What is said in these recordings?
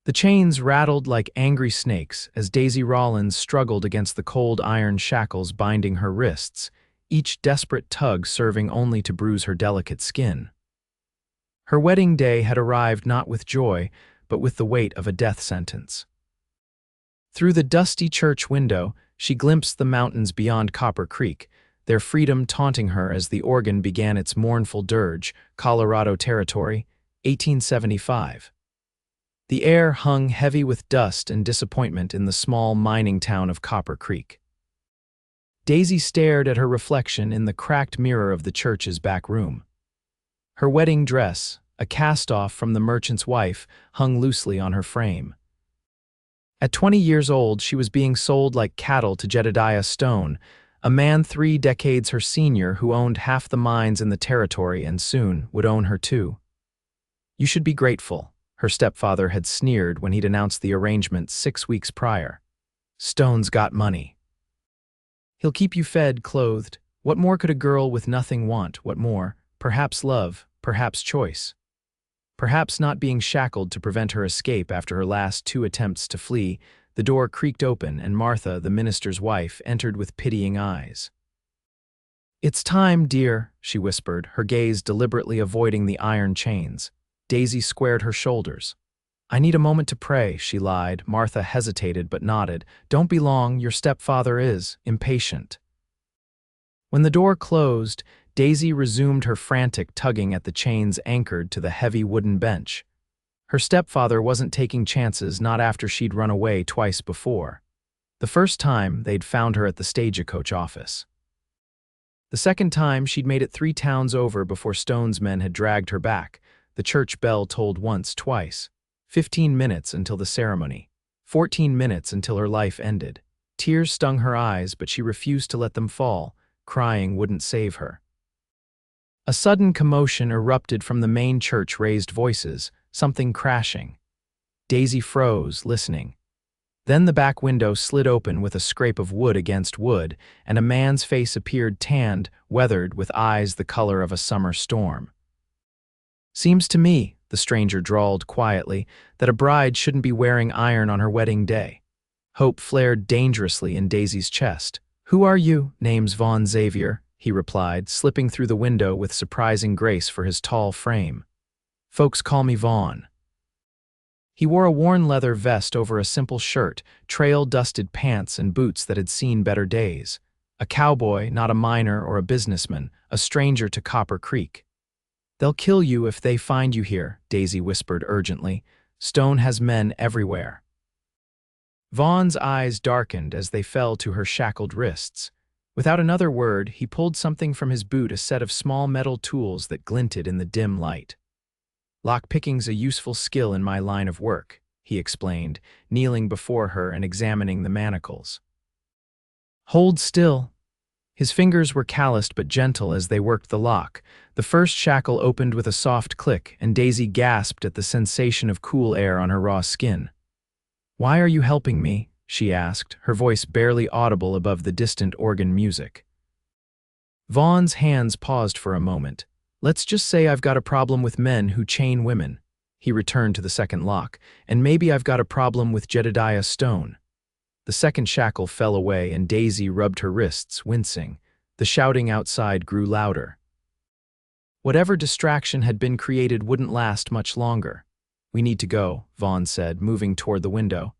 The chains rattled like angry snakes as Daisy Rawlins struggled against the cold iron shackles binding her wrists, each desperate tug serving only to bruise her delicate skin. Her wedding day had arrived not with joy, but with the weight of a death sentence. Through the dusty church window, she glimpsed the mountains beyond Copper Creek, their freedom taunting her as the organ began its mournful dirge, Colorado Territory, 1875. The air hung heavy with dust and disappointment in the small mining town of Copper Creek. Daisy stared at her reflection in the cracked mirror of the church's back room. Her wedding dress, a cast-off from the merchant's wife, hung loosely on her frame. At 20 years old, she was being sold like cattle to Jedediah Stone, a man 3 decades her senior who owned half the mines in the territory and soon would own her too. "You should be grateful," her stepfather had sneered when he'd announced the arrangement 6 weeks prior. "Stone's got money. He'll keep you fed, clothed. What more could a girl with nothing want? What more? Perhaps love, perhaps choice. Perhaps not being shackled to prevent her escape after her last 2 attempts to flee." The door creaked open and Martha, the minister's wife, entered with pitying eyes. "It's time, dear," she whispered, her gaze deliberately avoiding the iron chains. Daisy squared her shoulders. "I need a moment to pray," she lied. Martha hesitated but nodded. "Don't be long, your stepfather is impatient." When the door closed, Daisy resumed her frantic tugging at the chains anchored to the heavy wooden bench. Her stepfather wasn't taking chances, not after she'd run away twice before. The first time, they'd found her at the stagecoach office. The second time, she'd made it 3 towns over before Stone's men had dragged her back. The church bell tolled once, twice. 15 minutes until the ceremony. 14 minutes until her life ended. Tears stung her eyes, but she refused to let them fall. Crying wouldn't save her. A sudden commotion erupted from the main church, raised voices, something crashing. Daisy froze, listening. Then the back window slid open with a scrape of wood against wood, and a man's face appeared, tanned, weathered, with eyes the color of a summer storm. "Seems to me," the stranger drawled quietly, "that a bride shouldn't be wearing iron on her wedding day." Hope flared dangerously in Daisy's chest. "Who are you?" "Name's Vaughn Xavier," he replied, slipping through the window with surprising grace for his tall frame. "Folks call me Vaughn." He wore a worn leather vest over a simple shirt, trail-dusted pants and boots that had seen better days. A cowboy, not a miner or a businessman, a stranger to Copper Creek. "They'll kill you if they find you here," Daisy whispered urgently. "Stone has men everywhere." Vaughn's eyes darkened as they fell to her shackled wrists. Without another word, he pulled something from his boot, a set of small metal tools that glinted in the dim light. "Lockpicking's a useful skill in my line of work," he explained, kneeling before her and examining the manacles. "Hold still." His fingers were calloused but gentle as they worked the lock. The first shackle opened with a soft click, and Daisy gasped at the sensation of cool air on her raw skin. "Why are you helping me?" she asked, her voice barely audible above the distant organ music. Vaughn's hands paused for a moment. "Let's just say I've got a problem with men who chain women." He returned to the second lock. "And maybe I've got a problem with Jedediah Stone." The second shackle fell away and Daisy rubbed her wrists, wincing. The shouting outside grew louder. Whatever distraction had been created wouldn't last much longer. "We need to go," Vaughn said, moving toward the window.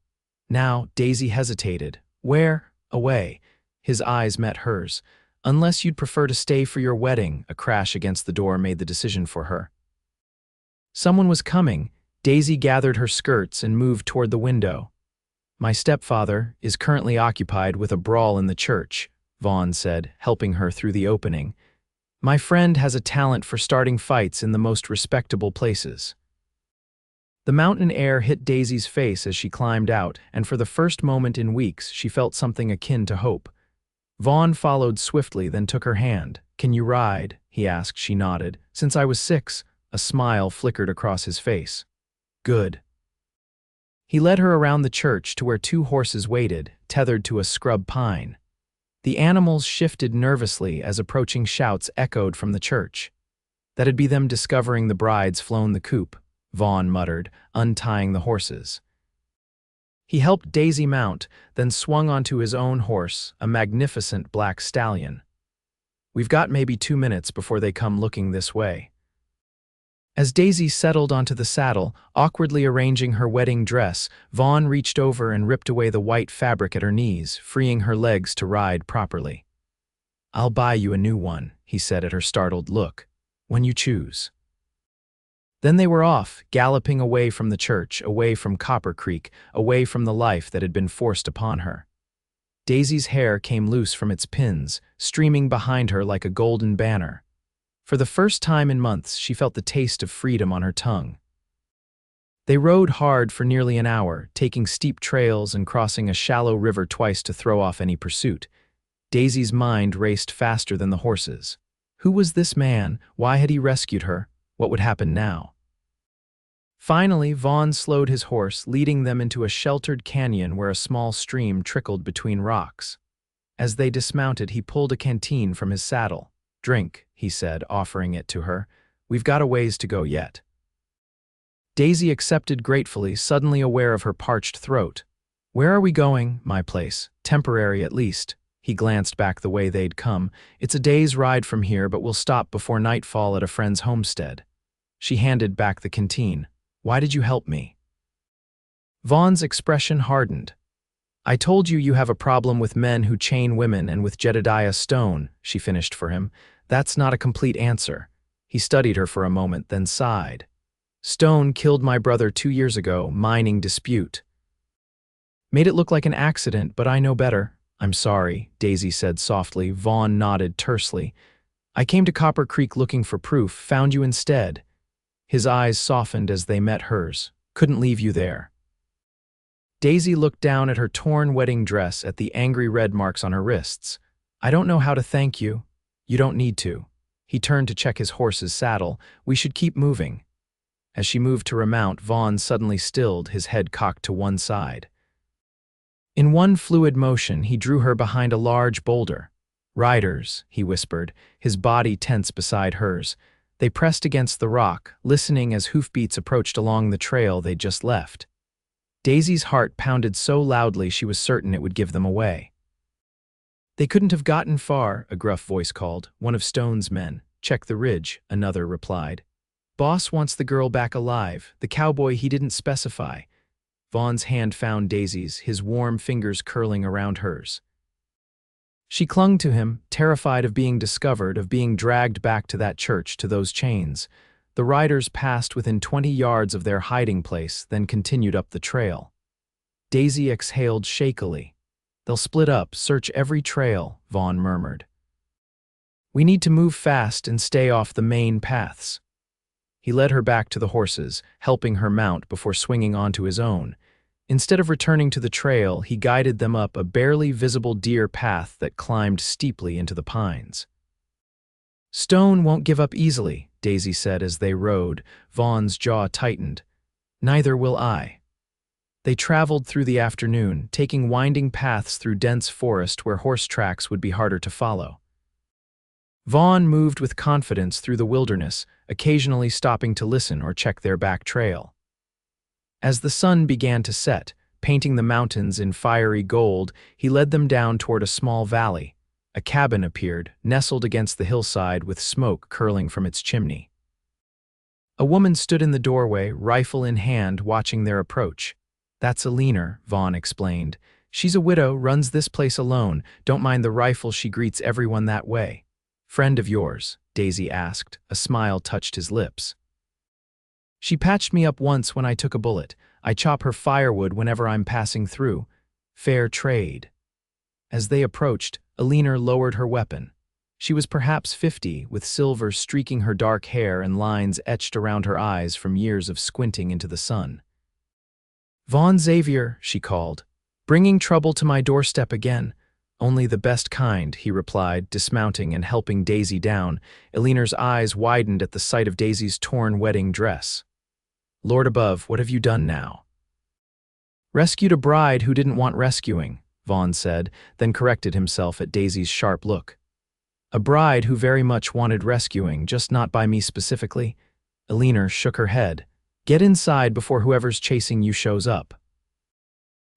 Now, Daisy hesitated. "Where?" "Away." His eyes met hers. "Unless you'd prefer to stay for your wedding," a crash against the door made the decision for her. Someone was coming. Daisy gathered her skirts and moved toward the window. "My stepfather is currently occupied with a brawl in the church," Vaughn said, helping her through the opening. "My friend has a talent for starting fights in the most respectable places." The mountain air hit Daisy's face as she climbed out, and for the first moment in weeks she felt something akin to hope. Vaughn followed swiftly, then took her hand. "Can you ride?" he asked. She nodded. "Since I was 6, a smile flickered across his face. "Good." He led her around the church to where 2 horses waited, tethered to a scrub pine. The animals shifted nervously as approaching shouts echoed from the church. "That'd be them discovering the bride's flown the coop," Vaughn muttered, untying the horses. He helped Daisy mount, then swung onto his own horse, a magnificent black stallion. "We've got maybe 2 minutes before they come looking this way." As Daisy settled onto the saddle, awkwardly arranging her wedding dress, Vaughn reached over and ripped away the white fabric at her knees, freeing her legs to ride properly. "I'll buy you a new one," he said at her startled look, "when you choose." Then they were off, galloping away from the church, away from Copper Creek, away from the life that had been forced upon her. Daisy's hair came loose from its pins, streaming behind her like a golden banner. For the first time in months, she felt the taste of freedom on her tongue. They rode hard for nearly an hour, taking steep trails and crossing a shallow river twice to throw off any pursuit. Daisy's mind raced faster than the horses. Who was this man? Why had he rescued her? What would happen now? Finally, Vaughn slowed his horse, leading them into a sheltered canyon where a small stream trickled between rocks. As they dismounted, he pulled a canteen from his saddle. "Drink," he said, offering it to her. "We've got a ways to go yet." Daisy accepted gratefully, suddenly aware of her parched throat. "Where are we going?" "My place. Temporary, at least." He glanced back the way they'd come. "It's a day's ride from here, but we'll stop before nightfall at a friend's homestead." She handed back the canteen. "Why did you help me?" Vaughn's expression hardened. "I told you have a problem with men who chain women and with Jedediah Stone," she finished for him. "That's not a complete answer." He studied her for a moment, then sighed. "Stone killed my brother 2 years ago, mining dispute. Made it look like an accident, but I know better." "I'm sorry," Daisy said softly. Vaughn nodded tersely. "I came to Copper Creek looking for proof, found you instead." His eyes softened as they met hers. "Couldn't leave you there." Daisy looked down at her torn wedding dress, at the angry red marks on her wrists. "I don't know how to thank you." "You don't need to." He turned to check his horse's saddle. "We should keep moving." As she moved to remount, Vaughn suddenly stilled, his head cocked to one side. In one fluid motion, he drew her behind a large boulder. "Riders," he whispered, his body tense beside hers. They pressed against the rock, listening as hoofbeats approached along the trail they'd just left. Daisy's heart pounded so loudly she was certain it would give them away. "They couldn't have gotten far," a gruff voice called. "One of Stone's men." "Check the ridge," another replied. "Boss wants the girl back alive. The cowboy he didn't specify." Vaughn's hand found Daisy's, his warm fingers curling around hers. She clung to him, terrified of being discovered, of being dragged back to that church, to those chains. The riders passed within 20 yards of their hiding place, then continued up the trail. Daisy exhaled shakily. "They'll split up, search every trail," Vaughn murmured. "We need to move fast and stay off the main paths." He led her back to the horses, helping her mount before swinging onto his own. Instead of returning to the trail, he guided them up a barely visible deer path that climbed steeply into the pines. "Stone won't give up easily," Daisy said as they rode. Vaughn's jaw tightened. "Neither will I." They traveled through the afternoon, taking winding paths through dense forest where horse tracks would be harder to follow. Vaughn moved with confidence through the wilderness, occasionally stopping to listen or check their back trail. As the sun began to set, painting the mountains in fiery gold, he led them down toward a small valley. A cabin appeared, nestled against the hillside with smoke curling from its chimney. A woman stood in the doorway, rifle in hand, watching their approach. "That's Alina," Vaughn explained. "She's a widow, runs this place alone. Don't mind the rifle, she greets everyone that way." "Friend of yours?" Daisy asked. A smile touched his lips. "She patched me up once when I took a bullet. I chop her firewood whenever I'm passing through. Fair trade." As they approached, Alina lowered her weapon. She was perhaps 50, with silver streaking her dark hair and lines etched around her eyes from years of squinting into the sun. "Vaughn Xavier," she called. "Bringing trouble to my doorstep again." "Only the best kind," he replied, dismounting and helping Daisy down. Alina's eyes widened at the sight of Daisy's torn wedding dress. "Lord above, what have you done now?" "Rescued a bride who didn't want rescuing," Vaughn said, then corrected himself at Daisy's sharp look. "A bride who very much wanted rescuing, just not by me specifically." Alina shook her head. "Get inside before whoever's chasing you shows up."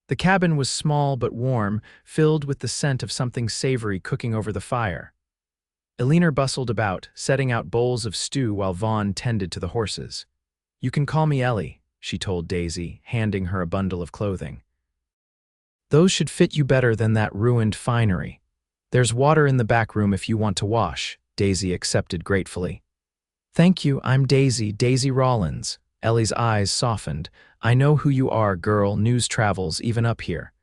The cabin was small but warm, filled with the scent of something savory cooking over the fire. Eleanor bustled about, setting out bowls of stew while Vaughn tended to the horses. "You can call me Ellie," she told Daisy, handing her a bundle of clothing. "Those should fit you better than that ruined finery. There's water in the back room if you want to wash," Daisy accepted gratefully. "Thank you, I'm Daisy, Daisy Rawlins." Ellie's eyes softened. "I know who you are, girl, news travels even up here."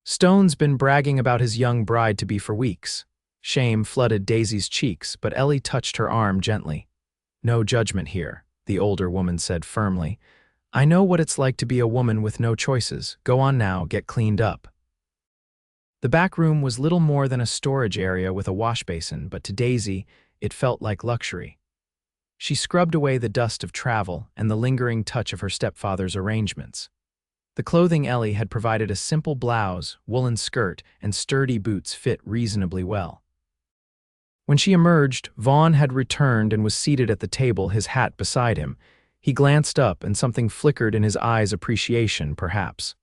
Stone's been bragging about his young bride-to-be for weeks. Shame flooded Daisy's cheeks, but Ellie touched her arm gently. "No judgment here," the older woman said firmly. "I know what it's like to be a woman with no choices. Go on now, get cleaned up." The back room was little more than a storage area with a wash basin, but to Daisy, it felt like luxury. She scrubbed away the dust of travel and the lingering touch of her stepfather's arrangements. The clothing Ellie had provided, a simple blouse, woolen skirt, and sturdy boots, fit reasonably well. When she emerged, Vaughn had returned and was seated at the table, his hat beside him. He glanced up and something flickered in his eyes, appreciation, perhaps.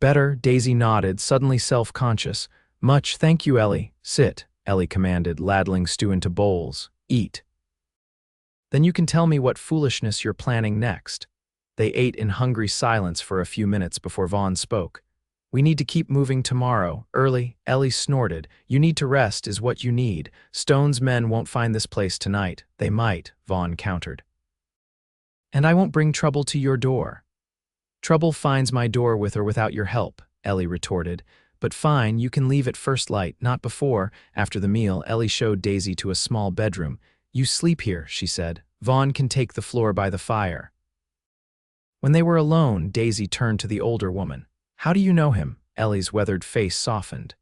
"Better," Daisy nodded, suddenly self-conscious. "Much, thank you, Ellie. Sit," Ellie commanded, ladling stew into bowls. "Eat. Then you can tell me what foolishness you're planning next." They ate in hungry silence for a few minutes before Vaughn spoke. "We need to keep moving tomorrow, early," Ellie snorted. "You need to rest is what you need. Stone's men won't find this place tonight." "They might," Vaughn countered. "And I won't bring trouble to your door." "Trouble finds my door with or without your help," Ellie retorted. "But fine, you can leave at first light, not before." After the meal, Ellie showed Daisy to a small bedroom. "You sleep here," she said. "Vaughn can take the floor by the fire." When they were alone, Daisy turned to the older woman. "How do you know him?" Ellie's weathered face softened.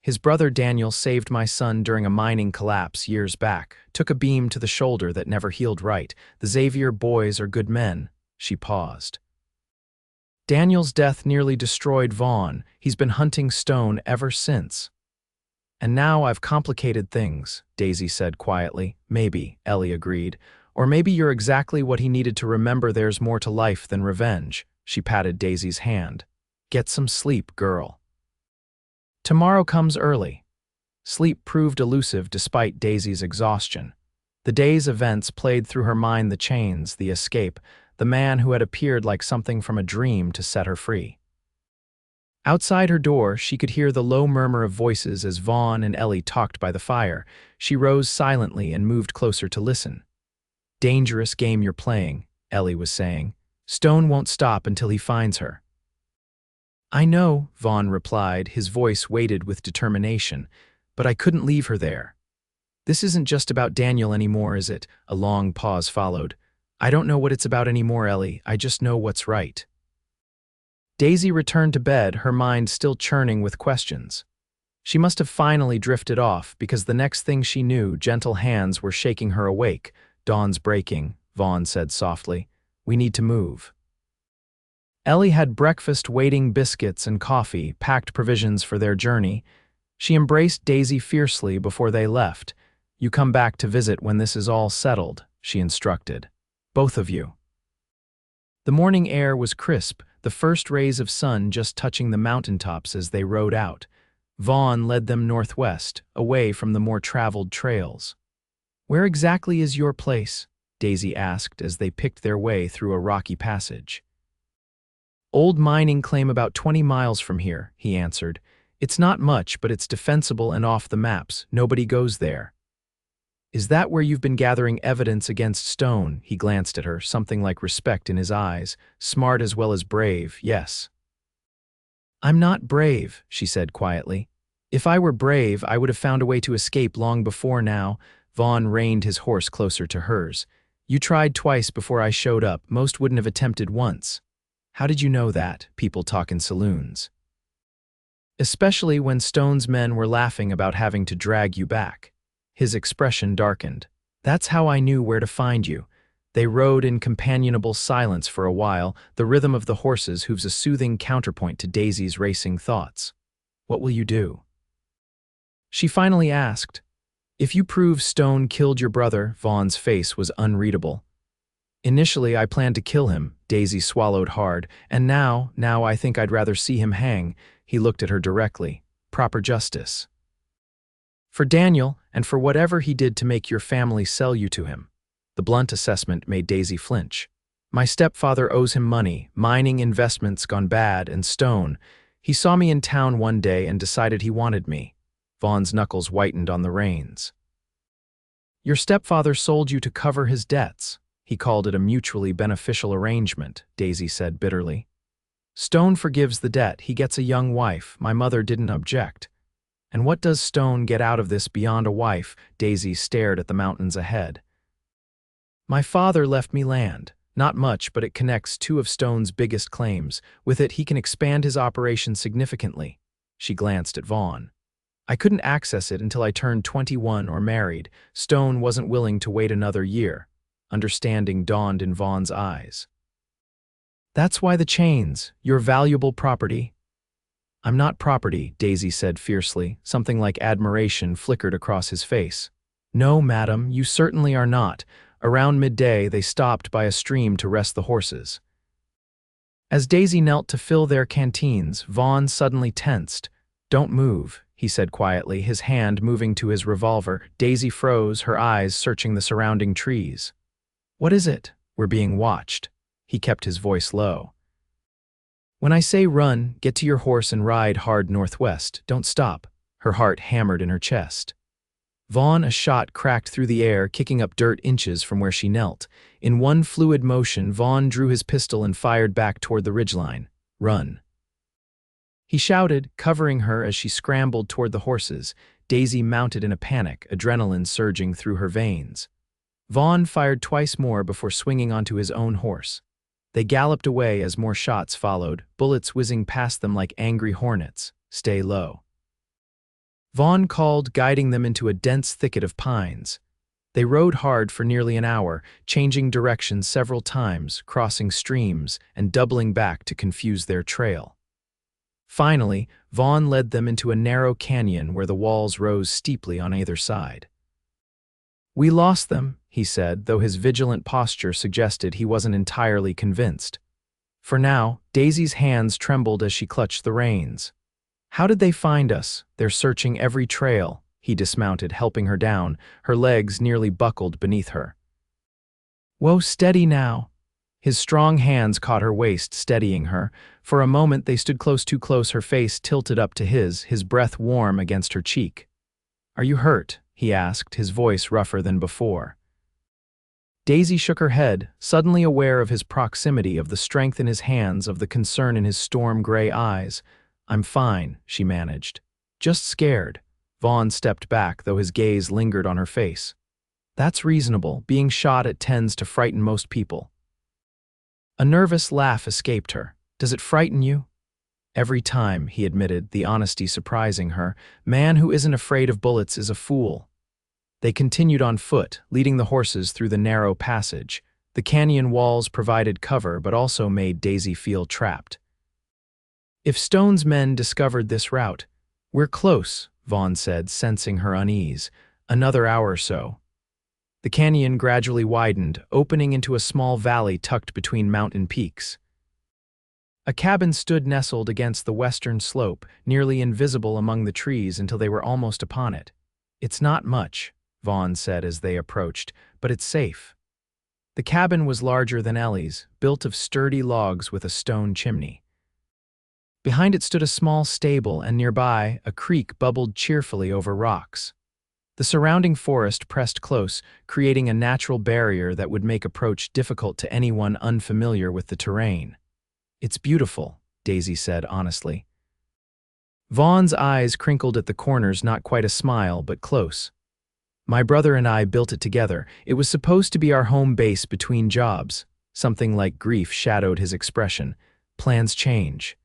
"His brother Daniel saved my son during a mining collapse years back, took a beam to the shoulder that never healed right. The Xavier boys are good men." She paused. "Daniel's death nearly destroyed Vaughn. He's been hunting Stone ever since." "And now I've complicated things," Daisy said quietly. "Maybe," Ellie agreed. "Or maybe you're exactly what he needed to remember there's more to life than revenge." She patted Daisy's hand. "Get some sleep, girl. Tomorrow comes early." Sleep proved elusive despite Daisy's exhaustion. The day's events played through her mind, the chains, the escape, the man who had appeared like something from a dream to set her free. Outside her door, she could hear the low murmur of voices as Vaughn and Ellie talked by the fire. She rose silently and moved closer to listen. "Dangerous game you're playing," Ellie was saying. "Stone won't stop until he finds her." "I know," Vaughn replied, his voice weighted with determination, "but I couldn't leave her there." "This isn't just about Daniel anymore, is it?" A long pause followed. "I don't know what it's about anymore, Ellie. I just know what's right." Daisy returned to bed, her mind still churning with questions. She must have finally drifted off, because the next thing she knew, gentle hands were shaking her awake. "Dawn's breaking," Vaughn said softly. "We need to move." Ellie had breakfast waiting, biscuits and coffee, packed provisions for their journey. She embraced Daisy fiercely before they left. "You come back to visit when this is all settled," she instructed. "Both of you." The morning air was crisp, the first rays of sun just touching the mountaintops as they rode out. Vaughn led them northwest, away from the more traveled trails. "Where exactly is your place?" Daisy asked as they picked their way through a rocky passage. "Old mining claim about 20 miles from here," he answered. "It's not much, but it's defensible and off the maps. Nobody goes there." "Is that where you've been gathering evidence against Stone?" He glanced at her, something like respect in his eyes. "Smart as well as brave, yes." "I'm not brave," she said quietly. "If I were brave, I would have found a way to escape long before now." Vaughn reined his horse closer to hers. "You tried twice before I showed up. Most wouldn't have attempted once." "How did you know that?" People talk in saloons. "Especially when Stone's men were laughing about having to drag you back." His expression darkened. "That's how I knew where to find you." They rode in companionable silence for a while, the rhythm of the horses' hooves a soothing counterpoint to Daisy's racing thoughts. "What will you do?" she finally asked. "If you prove Stone killed your brother," Vaughn's face was unreadable. Initially, I planned to kill him, Daisy swallowed hard, and now I think I'd rather see him hang. He looked at her directly. Proper justice. For Daniel, and for whatever he did to make your family sell you to him. The blunt assessment made Daisy flinch. My stepfather owes him money, mining investments gone bad, and Stone. He saw me in town one day and decided he wanted me. Vaughn's knuckles whitened on the reins. Your stepfather sold you to cover his debts. He called it a mutually beneficial arrangement, Daisy said bitterly. Stone forgives the debt, he gets a young wife, my mother didn't object. And what does Stone get out of this beyond a wife? Daisy stared at the mountains ahead. My father left me land. Not much, but it connects two of Stone's biggest claims. With it, he can expand his operation significantly. She glanced at Vaughn. I couldn't access it until I turned 21 or married. Stone wasn't willing to wait another year. Understanding dawned in Vaughn's eyes. That's why the chains, your valuable property. I'm not property, Daisy said fiercely. Something like admiration flickered across his face. No, madam, you certainly are not. Around midday, they stopped by a stream to rest the horses. As Daisy knelt to fill their canteens, Vaughn suddenly tensed. Don't move, he said quietly, his hand moving to his revolver. Daisy froze, her eyes searching the surrounding trees. What is it? We're being watched. He kept his voice low. When I say run, get to your horse and ride hard northwest. Don't stop. Her heart hammered in her chest. Vaughn, a shot cracked through the air, kicking up dirt inches from where she knelt. In one fluid motion, Vaughn drew his pistol and fired back toward the ridgeline. Run. He shouted, covering her as she scrambled toward the horses. Daisy mounted in a panic, adrenaline surging through her veins. Vaughn fired twice more before swinging onto his own horse. They galloped away as more shots followed, bullets whizzing past them like angry hornets. Stay low. Vaughn called, guiding them into a dense thicket of pines. They rode hard for nearly an hour, changing direction several times, crossing streams, and doubling back to confuse their trail. Finally, Vaughn led them into a narrow canyon where the walls rose steeply on either side. We lost them, he said, though his vigilant posture suggested he wasn't entirely convinced. For now, Daisy's hands trembled as she clutched the reins. How did they find us? They're searching every trail. He dismounted, helping her down, her legs nearly buckled beneath her. Whoa, steady now. His strong hands caught her waist, steadying her. For a moment they stood too close, her face tilted up to his breath warm against her cheek. Are you hurt? He asked, his voice rougher than before. Daisy shook her head, suddenly aware of his proximity, of the strength in his hands, of the concern in his storm-gray eyes. I'm fine, she managed. Just scared. Vaughn stepped back, though his gaze lingered on her face. That's reasonable. Being shot at tends to frighten most people. A nervous laugh escaped her. Does it frighten you? Every time, he admitted, the honesty surprising her. Man who isn't afraid of bullets is a fool. They continued on foot, leading the horses through the narrow passage. The canyon walls provided cover but also made Daisy feel trapped. If Stone's men discovered this route, we're close, Vaughn said, sensing her unease. Another hour or so. The canyon gradually widened, opening into a small valley tucked between mountain peaks. A cabin stood nestled against the western slope, nearly invisible among the trees until they were almost upon it. It's not much, Vaughn said as they approached, but it's safe. The cabin was larger than Ellie's, built of sturdy logs with a stone chimney. Behind it stood a small stable, and nearby, a creek bubbled cheerfully over rocks. The surrounding forest pressed close, creating a natural barrier that would make approach difficult to anyone unfamiliar with the terrain. It's beautiful, Daisy said honestly. Vaughn's eyes crinkled at the corners, not quite a smile, but close. My brother and I built it together. It was supposed to be our home base between jobs. Something like grief shadowed his expression. Plans change.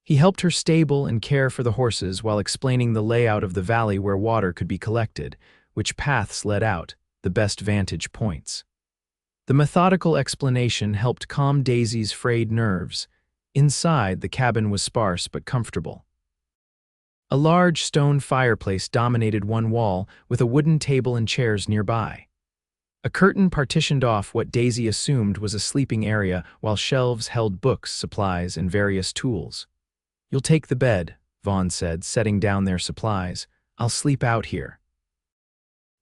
He helped her stable and care for the horses while explaining the layout of the valley where water could be collected, which paths led out, the best vantage points. The methodical explanation helped calm Daisy's frayed nerves. Inside, the cabin was sparse but comfortable. A large stone fireplace dominated one wall, with a wooden table and chairs nearby. A curtain partitioned off what Daisy assumed was a sleeping area, while shelves held books, supplies, and various tools. "You'll take the bed," Vaughn said, setting down their supplies. "I'll sleep out here."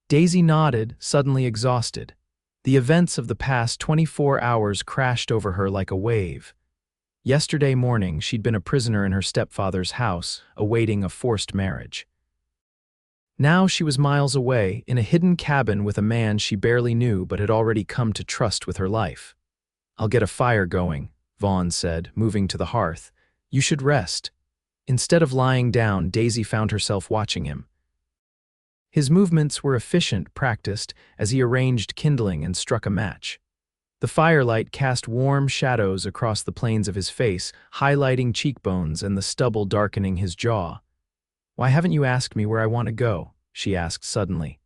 Daisy nodded, suddenly exhausted. The events of the past 24 hours crashed over her like a wave. Yesterday morning, she'd been a prisoner in her stepfather's house, awaiting a forced marriage. Now she was miles away, in a hidden cabin with a man she barely knew but had already come to trust with her life. "I'll get a fire going," Vaughn said, moving to the hearth. "You should rest." Instead of lying down, Daisy found herself watching him. His movements were efficient, practiced, as he arranged kindling and struck a match. The firelight cast warm shadows across the planes of his face, highlighting cheekbones and the stubble darkening his jaw. "Why haven't you asked me where I want to go?" she asked suddenly.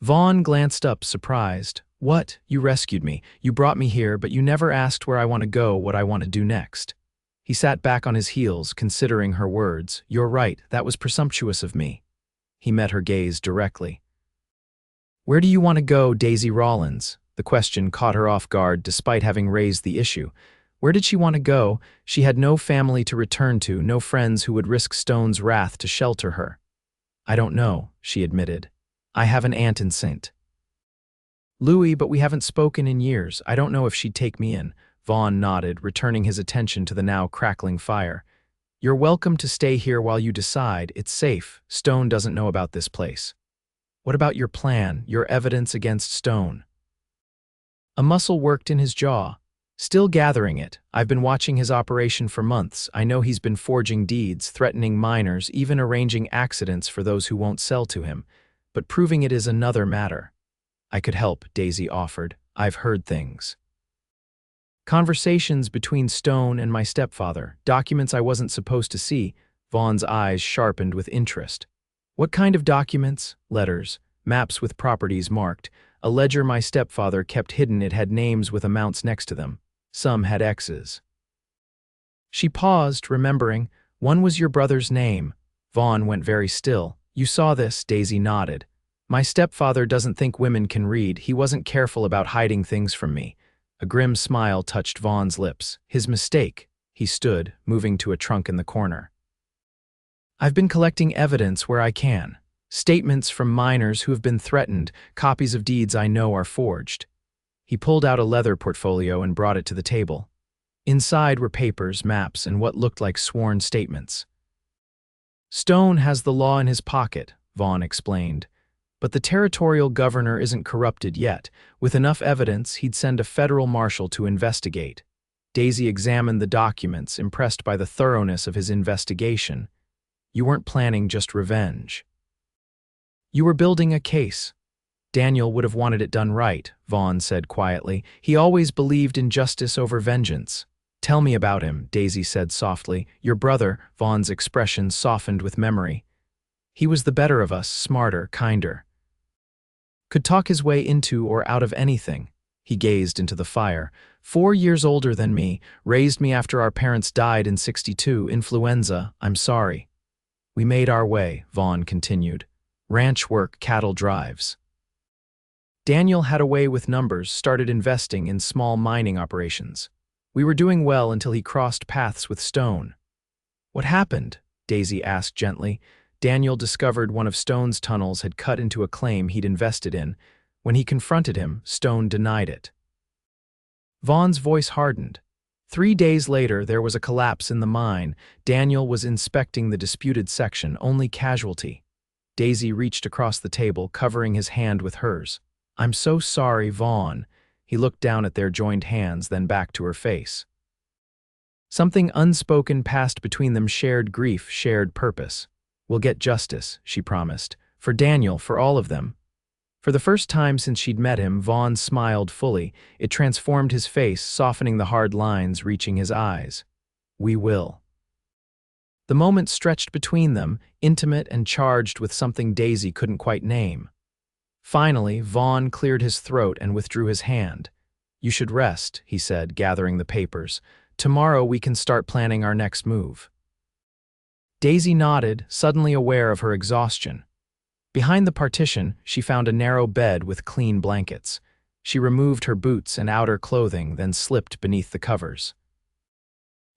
Vaughn glanced up, surprised. "What? You rescued me. You brought me here, but you never asked where I want to go, what I want to do next." He sat back on his heels, considering her words. "You're right, that was presumptuous of me." He met her gaze directly. "Where do you want to go, Daisy Rawlins?" The question caught her off guard despite having raised the issue. Where did she want to go? She had no family to return to, no friends who would risk Stone's wrath to shelter her. "I don't know," she admitted. "I have an aunt in St. Louis, but we haven't spoken in years. I don't know if she'd take me in." Vaughn nodded, returning his attention to the now crackling fire. "You're welcome to stay here while you decide. It's safe. Stone doesn't know about this place." "What about your plan, your evidence against Stone?" A muscle worked in his jaw. "Still gathering it. I've been watching his operation for months. I know he's been forging deeds, threatening minors, even arranging accidents for those who won't sell to him. But proving it is another matter." "I could help," Daisy offered. "I've heard things. Conversations between Stone and my stepfather, documents I wasn't supposed to see." Vaughn's eyes sharpened with interest. "What kind of documents?" "Letters, maps with properties marked. A ledger my stepfather kept hidden. It had names with amounts next to them. Some had X's." She paused, remembering. "One was your brother's name." Vaughn went very still. "You saw this?" Daisy nodded. "My stepfather doesn't think women can read. He wasn't careful about hiding things from me." A grim smile touched Vaughn's lips. "His mistake." He stood, moving to a trunk in the corner. "I've been collecting evidence where I can. Statements from minors who have been threatened, copies of deeds I know are forged." He pulled out a leather portfolio and brought it to the table. Inside were papers, maps, and what looked like sworn statements. "Stone has the law in his pocket," Vaughn explained. "But the territorial governor isn't corrupted yet. With enough evidence, he'd send a federal marshal to investigate." Daisy examined the documents, impressed by the thoroughness of his investigation. "You weren't planning just revenge. You were building a case." "Daniel would have wanted it done right," Vaughn said quietly. "He always believed in justice over vengeance." "Tell me about him," Daisy said softly. "Your brother." Vaughn's expression softened with memory. "He was the better of us, smarter, kinder. Could talk his way into or out of anything." He gazed into the fire. 4 years older than me, raised me after our parents died in '62, influenza. I'm sorry." "We made our way," Vaughn continued. "Ranch work, cattle drives. Daniel had a way with numbers, started investing in small mining operations. We were doing well until he crossed paths with Stone." "What happened?" Daisy asked gently. Daniel discovered one of Stone's tunnels had cut into a claim he'd invested in. When he confronted him, Stone denied it. Vaughn's voice hardened. 3 days later, there was a collapse in the mine. Daniel was inspecting the disputed section, only casualty. Daisy reached across the table, covering his hand with hers. "I'm so sorry, Vaughn." He looked down at their joined hands, then back to her face. Something unspoken passed between them, shared grief, shared purpose. "We'll get justice," she promised. "For Daniel, for all of them." For the first time since she'd met him, Vaughn smiled fully. It transformed his face, softening the hard lines reaching his eyes. "We will." The moment stretched between them, intimate and charged with something Daisy couldn't quite name. Finally, Vaughn cleared his throat and withdrew his hand. "You should rest," he said, gathering the papers. "Tomorrow we can start planning our next move." Daisy nodded, suddenly aware of her exhaustion. Behind the partition, she found a narrow bed with clean blankets. She removed her boots and outer clothing, then slipped beneath the covers.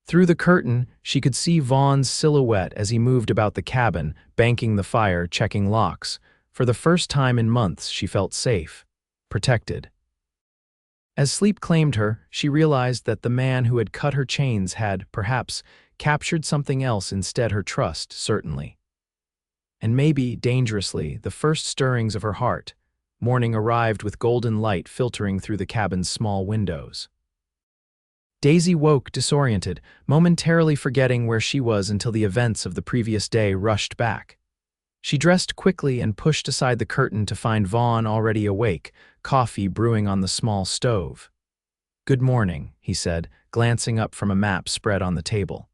Through the curtain, she could see Vaughn's silhouette as he moved about the cabin, banking the fire, checking locks. For the first time in months, she felt safe, protected. As sleep claimed her, she realized that the man who had cut her chains had, perhaps, captured something else instead, her trust, certainly. And maybe, dangerously, the first stirrings of her heart. Morning arrived with golden light filtering through the cabin's small windows. Daisy woke disoriented, momentarily forgetting where she was until the events of the previous day rushed back. She dressed quickly and pushed aside the curtain to find Vaughn already awake, coffee brewing on the small stove. "Good morning," he said, glancing up from a map spread on the table.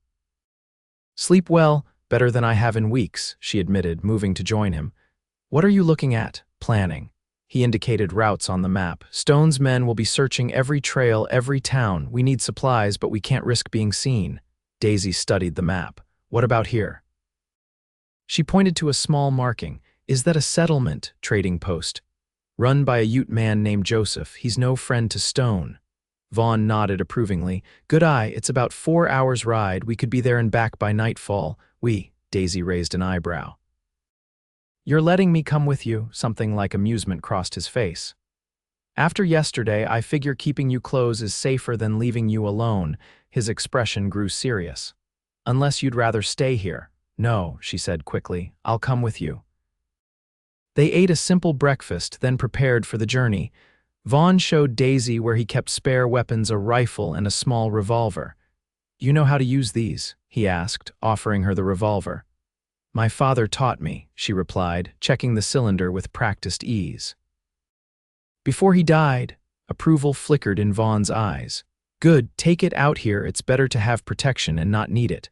"Sleep well, better than I have in weeks," she admitted, moving to join him. "What are you looking at?" "Planning." He indicated routes on the map. "Stone's men will be searching every trail, every town. We need supplies, but we can't risk being seen." Daisy studied the map. "What about here?" She pointed to a small marking. "Is that a settlement trading post? Run by a Ute man named Joseph. He's no friend to Stone." Vaughn nodded approvingly. "Good eye, it's about 4 hours' ride. We could be there and back by nightfall." Daisy raised an eyebrow. "You're letting me come with you?" Something like amusement crossed his face. "After yesterday, I figure keeping you close is safer than leaving you alone." His expression grew serious. "Unless you'd rather stay here." "No," she said quickly. "I'll come with you." They ate a simple breakfast, then prepared for the journey. Vaughn showed Daisy where he kept spare weapons, a rifle and a small revolver. "You know how to use these?" he asked, offering her the revolver. "My father taught me," she replied, checking the cylinder with practiced ease. "Before he died," approval flickered in Vaughn's eyes. "Good, take it out here. It's better to have protection and not need it."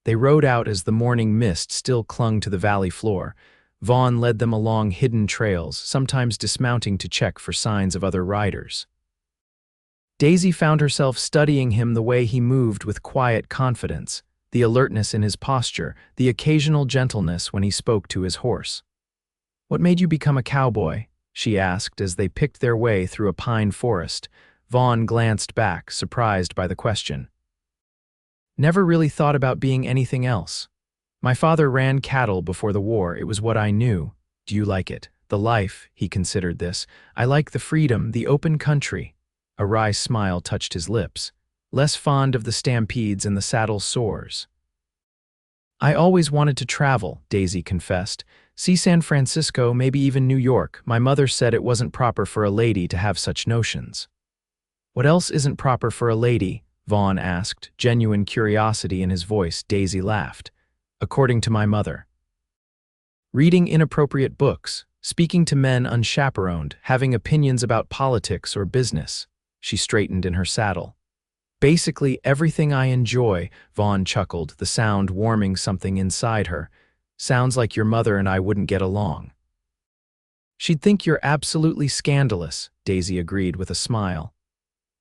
They rode out as the morning mist still clung to the valley floor. Vaughn led them along hidden trails, sometimes dismounting to check for signs of other riders. Daisy found herself studying him, the way he moved with quiet confidence, the alertness in his posture, the occasional gentleness when he spoke to his horse. "What made you become a cowboy?" she asked as they picked their way through a pine forest. Vaughn glanced back, surprised by the question. "Never really thought about being anything else. My father ran cattle before the war. It was what I knew." "Do you like it?" "The life," he considered this. "I like the freedom, the open country." A wry smile touched his lips. "Less fond of the stampedes and the saddle sores." "I always wanted to travel," Daisy confessed. "See San Francisco, maybe even New York. My mother said it wasn't proper for a lady to have such notions." "What else isn't proper for a lady?" Vaughn asked, genuine curiosity in his voice. Daisy laughed. "According to my mother. Reading inappropriate books, speaking to men unchaperoned, having opinions about politics or business." She straightened in her saddle. "Basically everything I enjoy," Vaughn chuckled, the sound warming something inside her. "Sounds like your mother and I wouldn't get along." "She'd think you're absolutely scandalous," Daisy agreed with a smile.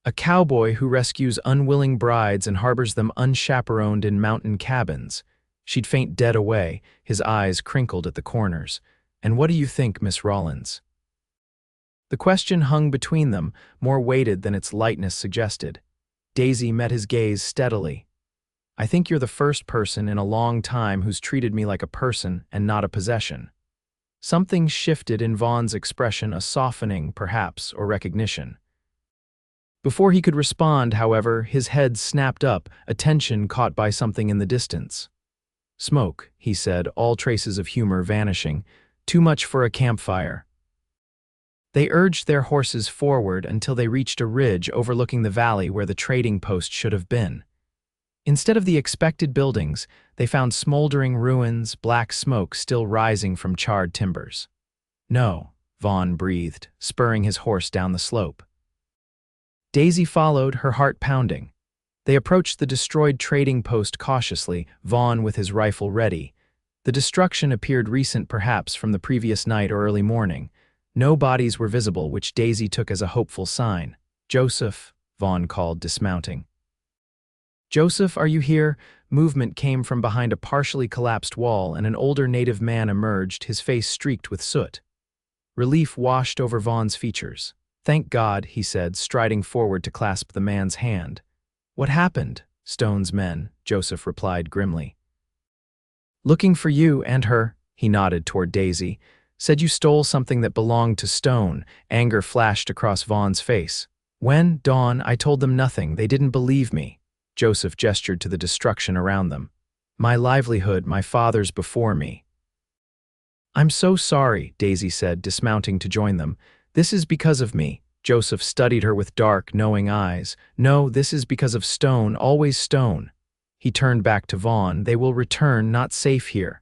"A cowboy who rescues unwilling brides and harbors them unchaperoned in mountain cabins." She'd faint dead away, his eyes crinkled at the corners. "And what do you think, Miss Rawlins?" The question hung between them, more weighted than its lightness suggested. Daisy met his gaze steadily. "I think you're the first person in a long time who's treated me like a person and not a possession." Something shifted in Vaughn's expression, a softening, perhaps, or recognition. Before he could respond, however, his head snapped up, attention caught by something in the distance. "Smoke," he said, all traces of humor vanishing. "Too much for a campfire." They urged their horses forward until they reached a ridge overlooking the valley where the trading post should have been. Instead of the expected buildings, they found smoldering ruins, black smoke still rising from charred timbers. "No," Vaughn breathed, spurring his horse down the slope. Daisy followed, her heart pounding. They approached the destroyed trading post cautiously, Vaughn with his rifle ready. The destruction appeared recent, perhaps from the previous night or early morning. No bodies were visible, which Daisy took as a hopeful sign. "Joseph," Vaughn called, dismounting. "Joseph, are you here?" Movement came from behind a partially collapsed wall, and an older native man emerged, his face streaked with soot. Relief washed over Vaughn's features. "Thank God," he said, striding forward to clasp the man's hand. "What happened?" "Stone's men," Joseph replied grimly. "Looking for you and her," he nodded toward Daisy. "Said you stole something that belonged to Stone." Anger flashed across Vaughn's face. "When, Dawn, I told them nothing. They didn't believe me." Joseph gestured to the destruction around them. "My livelihood, my father's before me." "I'm so sorry," Daisy said, dismounting to join them. "This is because of me." Joseph studied her with dark, knowing eyes. "No, this is because of Stone, always Stone." He turned back to Vaughn. "They will return, not safe here."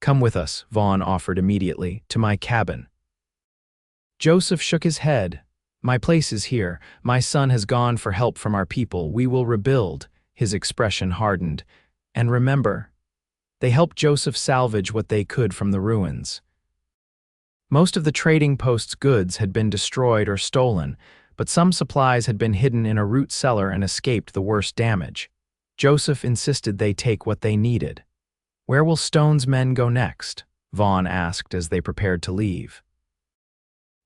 "Come with us," Vaughn offered immediately, "to my cabin." Joseph shook his head. "My place is here. My son has gone for help from our people. We will rebuild." His expression hardened. "And remember," they helped Joseph salvage what they could from the ruins. Most of the trading post's goods had been destroyed or stolen, but some supplies had been hidden in a root cellar and escaped the worst damage. Joseph insisted they take what they needed. "Where will Stone's men go next?" Vaughn asked as they prepared to leave.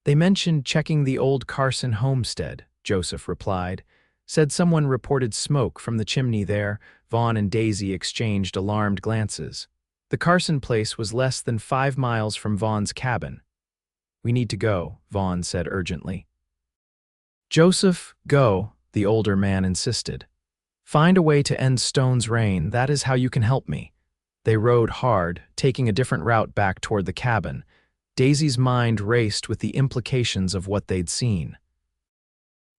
"They mentioned checking the old Carson homestead," Joseph replied. "Said someone reported smoke from the chimney there." Vaughn and Daisy exchanged alarmed glances. The Carson place was less than 5 miles from Vaughn's cabin. "We need to go," Vaughn said urgently. "Joseph, go," the older man insisted. "Find a way to end Stone's reign. That is how you can help me." They rode hard, taking a different route back toward the cabin. Daisy's mind raced with the implications of what they'd seen.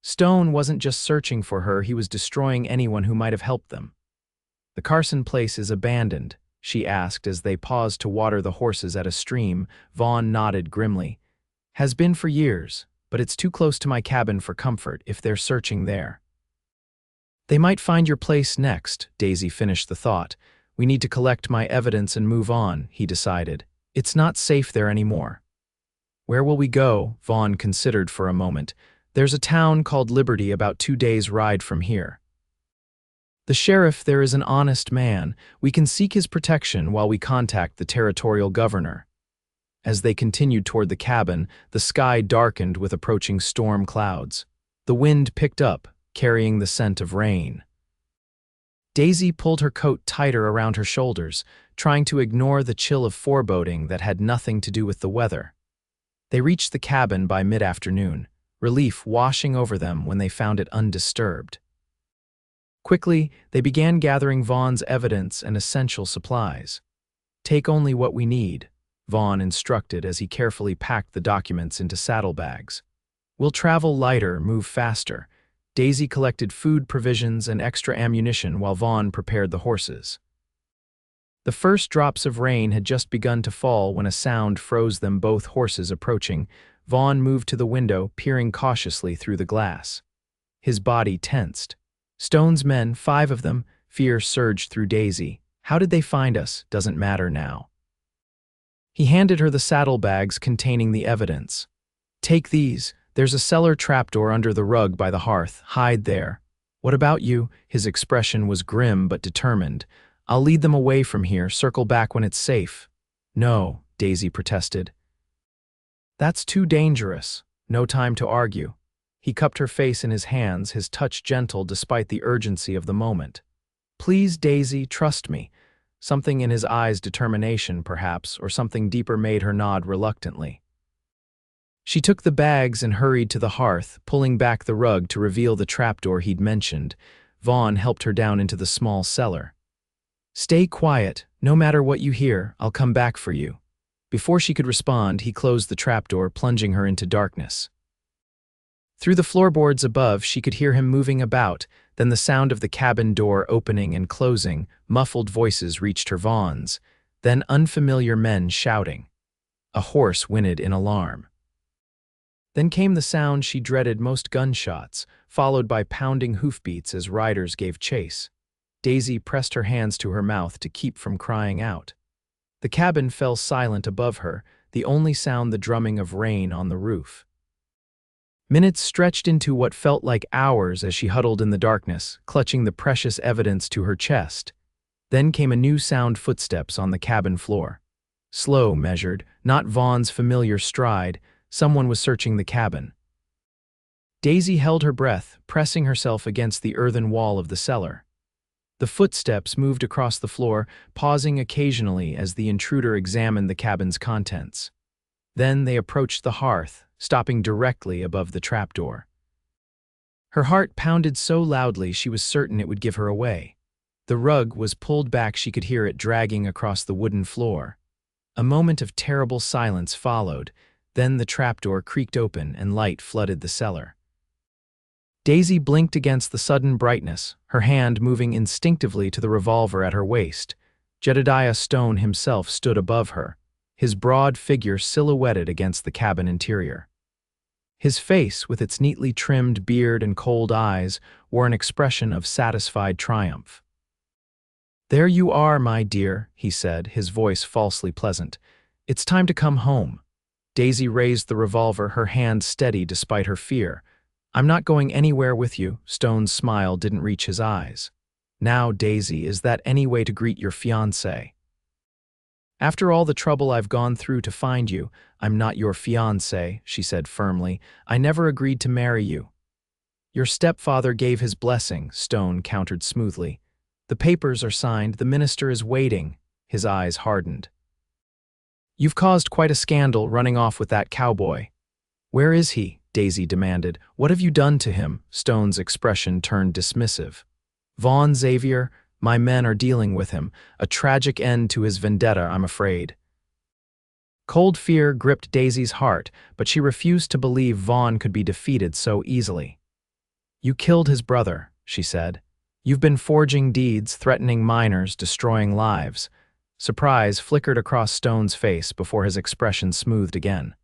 Stone wasn't just searching for her, he was destroying anyone who might have helped them. "The Carson place is abandoned," she asked as they paused to water the horses at a stream. Vaughn nodded grimly. "Has been for years, but it's too close to my cabin for comfort if they're searching there." "They might find your place next," Daisy finished the thought. "We need to collect my evidence and move on," he decided. "It's not safe there anymore." "Where will we go?" Vaughn considered for a moment. "There's a town called Liberty about 2 days' ride from here. The sheriff there is an honest man. We can seek his protection while we contact the territorial governor." As they continued toward the cabin, the sky darkened with approaching storm clouds. The wind picked up, carrying the scent of rain. Daisy pulled her coat tighter around her shoulders, trying to ignore the chill of foreboding that had nothing to do with the weather. They reached the cabin by mid-afternoon, relief washing over them when they found it undisturbed. Quickly, they began gathering Vaughn's evidence and essential supplies. "Take only what we need," Vaughn instructed as he carefully packed the documents into saddlebags. "We'll travel lighter, move faster." Daisy collected food provisions and extra ammunition while Vaughn prepared the horses. The first drops of rain had just begun to fall when a sound froze them, both horses approaching. Vaughn moved to the window, peering cautiously through the glass. His body tensed. "Stone's men, 5 of them." Fear surged through Daisy. "How did they find us? Doesn't matter now." He handed her the saddlebags containing the evidence. "Take these. There's a cellar trapdoor under the rug by the hearth. Hide there." "What about you?" His expression was grim but determined. "I'll lead them away from here, circle back when it's safe." "No," Daisy protested. "That's too dangerous." No time to argue. He cupped her face in his hands, his touch gentle despite the urgency of the moment. "Please, Daisy, trust me." Something in his eyes, determination perhaps, or something deeper, made her nod reluctantly. She took the bags and hurried to the hearth, pulling back the rug to reveal the trapdoor he'd mentioned. Vaughn helped her down into the small cellar. "Stay quiet. No matter what you hear, I'll come back for you." Before she could respond, he closed the trapdoor, plunging her into darkness. Through the floorboards above, she could hear him moving about, then the sound of the cabin door opening and closing. Muffled voices reached her Vaughn's, then unfamiliar men shouting. A horse whinnied in alarm. Then came the sound she dreaded most, gunshots, followed by pounding hoofbeats as riders gave chase. Daisy pressed her hands to her mouth to keep from crying out. The cabin fell silent above her, the only sound the drumming of rain on the roof. Minutes stretched into what felt like hours as she huddled in the darkness, clutching the precious evidence to her chest. Then came a new sound: footsteps on the cabin floor. Slow, measured, not Vaughn's familiar stride. Someone was searching the cabin. Daisy held her breath, pressing herself against the earthen wall of the cellar. The footsteps moved across the floor, pausing occasionally as the intruder examined the cabin's contents. Then they approached the hearth, stopping directly above the trapdoor. Her heart pounded so loudly she was certain it would give her away. The rug was pulled back; she could hear it dragging across the wooden floor. A moment of terrible silence followed, then the trapdoor creaked open and light flooded the cellar. Daisy blinked against the sudden brightness, her hand moving instinctively to the revolver at her waist. Jedediah Stone himself stood above her, his broad figure silhouetted against the cabin interior. His face, with its neatly trimmed beard and cold eyes, wore an expression of satisfied triumph. "There you are, my dear," he said, his voice falsely pleasant. "It's time to come home." Daisy raised the revolver, her hand steady despite her fear. "I'm not going anywhere with you." Stone's smile didn't reach his eyes. "Now, Daisy, is that any way to greet your fiancé? After all the trouble I've gone through to find you, I'm not your fiancé," she said firmly. "I never agreed to marry you." "Your stepfather gave his blessing," Stone countered smoothly. "The papers are signed, the minister is waiting." His eyes hardened. "You've caused quite a scandal running off with that cowboy." "Where is he?" Daisy demanded. "What have you done to him?" Stone's expression turned dismissive. "Vaughn Xavier, my men are dealing with him. A tragic end to his vendetta, I'm afraid." Cold fear gripped Daisy's heart, but she refused to believe Vaughn could be defeated so easily. "You killed his brother," she said. "You've been forging deeds, threatening minors, destroying lives." Surprise flickered across Stone's face before his expression smoothed again.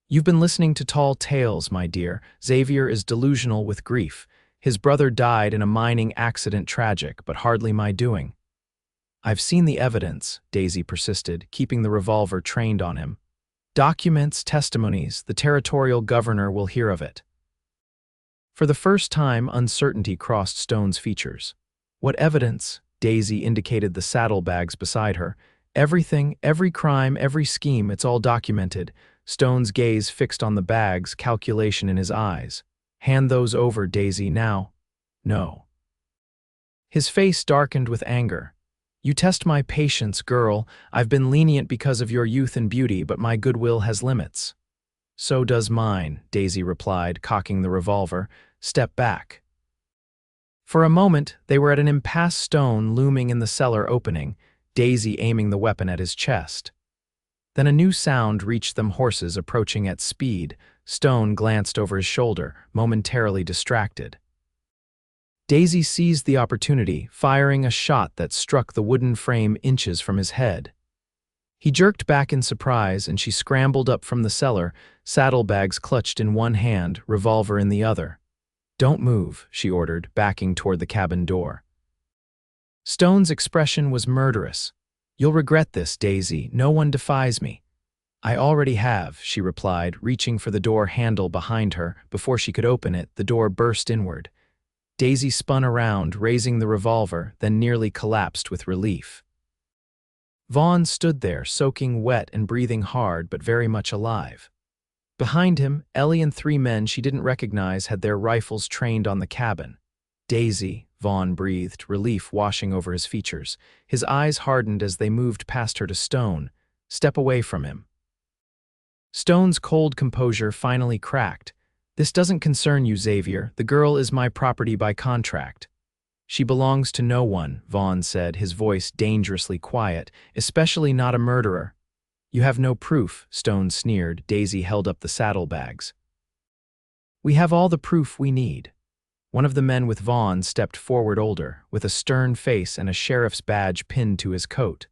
"You've been listening to tall tales, my dear. Xavier is delusional with grief. His brother died in a mining accident, tragic, but hardly my doing." "I've seen the evidence," Daisy persisted, keeping the revolver trained on him. "Documents, testimonies, the territorial governor will hear of it." For the first time, uncertainty crossed Stone's features. "What evidence?" Daisy indicated the saddlebags beside her. "Everything, every crime, every scheme, it's all documented." Stone's gaze fixed on the bags, calculation in his eyes. "Hand those over, Daisy, now." "No." His face darkened with anger. "You test my patience, girl. I've been lenient because of your youth and beauty, but my goodwill has limits." "So does mine," Daisy replied, cocking the revolver. "Step back." For a moment, they were at an impasse, Stone looming in the cellar opening, Daisy aiming the weapon at his chest. Then a new sound reached them: horses approaching at speed. Stone glanced over his shoulder, momentarily distracted. Daisy seized the opportunity, firing a shot that struck the wooden frame inches from his head. He jerked back in surprise, and she scrambled up from the cellar, saddlebags clutched in one hand, revolver in the other. "Don't move," she ordered, backing toward the cabin door. Stone's expression was murderous. "You'll regret this, Daisy. No one defies me." "I already have," she replied, reaching for the door handle behind her. Before she could open it, the door burst inward. Daisy spun around, raising the revolver, then nearly collapsed with relief. Vaughn stood there, soaking wet and breathing hard, but very much alive. Behind him, Ellie and three men she didn't recognize had their rifles trained on the cabin. "Daisy," Vaughn breathed, relief washing over his features. His eyes hardened as they moved past her to Stone. "Step away from him." Stone's cold composure finally cracked. "This doesn't concern you, Xavier. The girl is my property by contract." "She belongs to no one," Vaughn said, his voice dangerously quiet, "especially not a murderer." "You have no proof," Stone sneered. Daisy held up the saddlebags. "We have all the proof we need." One of the men with Vaughn stepped forward, older, with a stern face and a sheriff's badge pinned to his coat.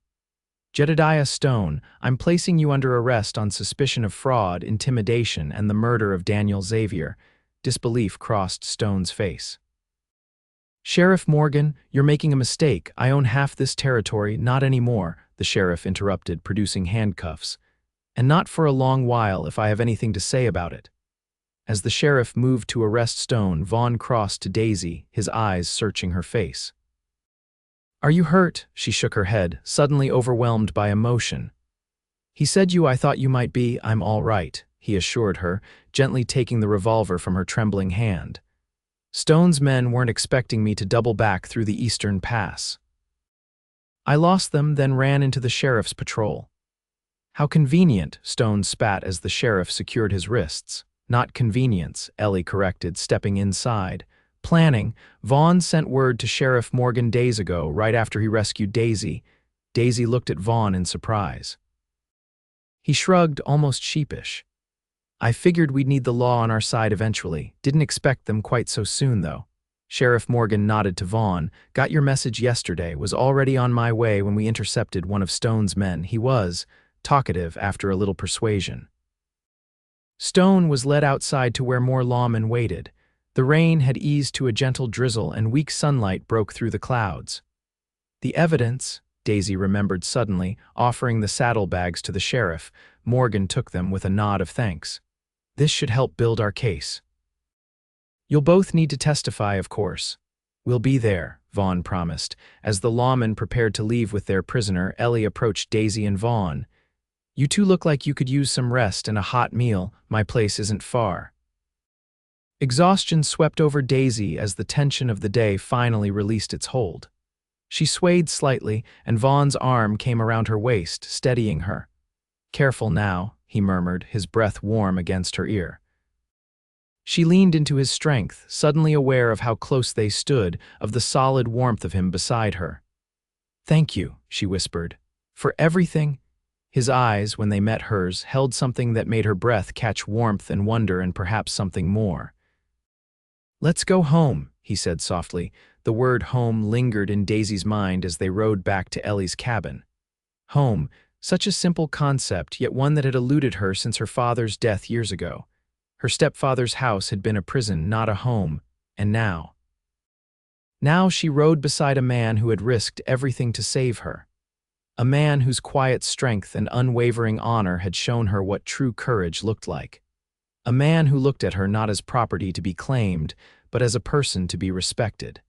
"Jedediah Stone, I'm placing you under arrest on suspicion of fraud, intimidation, and the murder of Daniel Xavier." Disbelief crossed Stone's face. "Sheriff Morgan, you're making a mistake. I own half this territory, not anymore," the sheriff interrupted, producing handcuffs. "And not for a long while if I have anything to say about it." As the sheriff moved to arrest Stone, Vaughn crossed to Daisy, his eyes searching her face. "Are you hurt?" She shook her head, suddenly overwhelmed by emotion. "He said I thought you might be. I'm all right," he assured her, gently taking the revolver from her trembling hand. "Stone's men weren't expecting me to double back through the Eastern Pass. I lost them, then ran into the sheriff's patrol." "How convenient," Stone spat as the sheriff secured his wrists. "Not convenience," Ellie corrected, stepping inside. "Planning. Vaughn sent word to Sheriff Morgan days ago, right after he rescued Daisy." Daisy looked at Vaughn in surprise. He shrugged, almost sheepish. "I figured we'd need the law on our side eventually. Didn't expect them quite so soon, though." Sheriff Morgan nodded to Vaughn. "Got your message yesterday. Was already on my way when we intercepted one of Stone's men." He was talkative after a little persuasion. Stone was led outside to where more lawmen waited. The rain had eased to a gentle drizzle and weak sunlight broke through the clouds. "The evidence," Daisy remembered suddenly, offering the saddlebags to the sheriff. Morgan took them with a nod of thanks. "This should help build our case." "You'll both need to testify, of course." "We'll be there," Vaughn promised. As the lawmen prepared to leave with their prisoner, Ellie approached Daisy and Vaughn. "You two look like you could use some rest and a hot meal. My place isn't far." Exhaustion swept over Daisy as the tension of the day finally released its hold. She swayed slightly, and Vaughn's arm came around her waist, steadying her. "Careful now," he murmured, his breath warm against her ear. She leaned into his strength, suddenly aware of how close they stood, of the solid warmth of him beside her. "Thank you," she whispered. "For everything." His eyes, when they met hers, held something that made her breath catch warmth and wonder and perhaps something more. "Let's go home," he said softly. The word home lingered in Daisy's mind as they rode back to Ellie's cabin. Home, such a simple concept, yet one that had eluded her since her father's death years ago. Her stepfather's house had been a prison, not a home, and now. Now she rode beside a man who had risked everything to save her. A man whose quiet strength and unwavering honor had shown her what true courage looked like. A man who looked at her not as property to be claimed, but as a person to be respected.